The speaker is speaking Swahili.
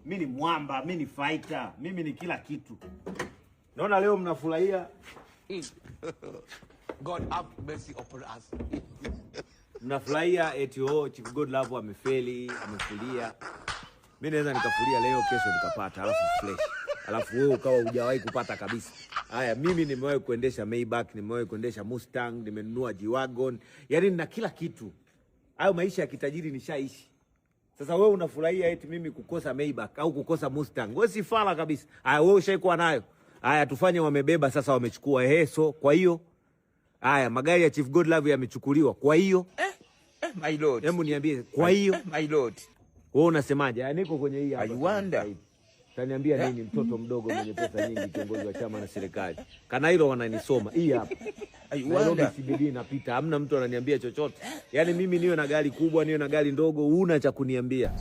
Mimi ni mwamba, mimi ni fighter, mimi ni kila kitu. Naona leo mnafurahia. God have mercy upon us. Mnafurahia eti Chief Godlove amefeli, amefulia. Mimi naweza nikafulia leo, kesho nikapata, alafu fresh. Alafu wewe ukawa hujawahi kupata kabisa. Haya, mimi nimewahi kuendesha Maybach, nimewahi kuendesha Mustang, nimenunua G-Wagon. Yaani nina kila kitu. Hayo maisha ya kitajiri nishaishi. Sasa wewe unafurahia eti mimi kukosa Maybach au kukosa Mustang. Wewe si fala kabisa. Haya, wewe ushaikuwa nayo. Haya, tufanye wamebeba sasa, wamechukua. So kwa hiyo haya magari ya Chief Godlove yamechukuliwa. Kwa hiyo my lord. Hebu niambie, kwa hiyo my lord. Wewe unasemaje? Niko kwenye hii hapa. I wonder. Taniambia nini mtoto mdogo mwenye pesa nyingi, kiongozi wa chama na serikali. Kana hilo wananisoma. Hii hapa. I wonder. CBD inapita. Hamna mtu ananiambia chochote. Yaani mimi niwe na gari kubwa, niwe na gari ndogo, una cha kuniambia.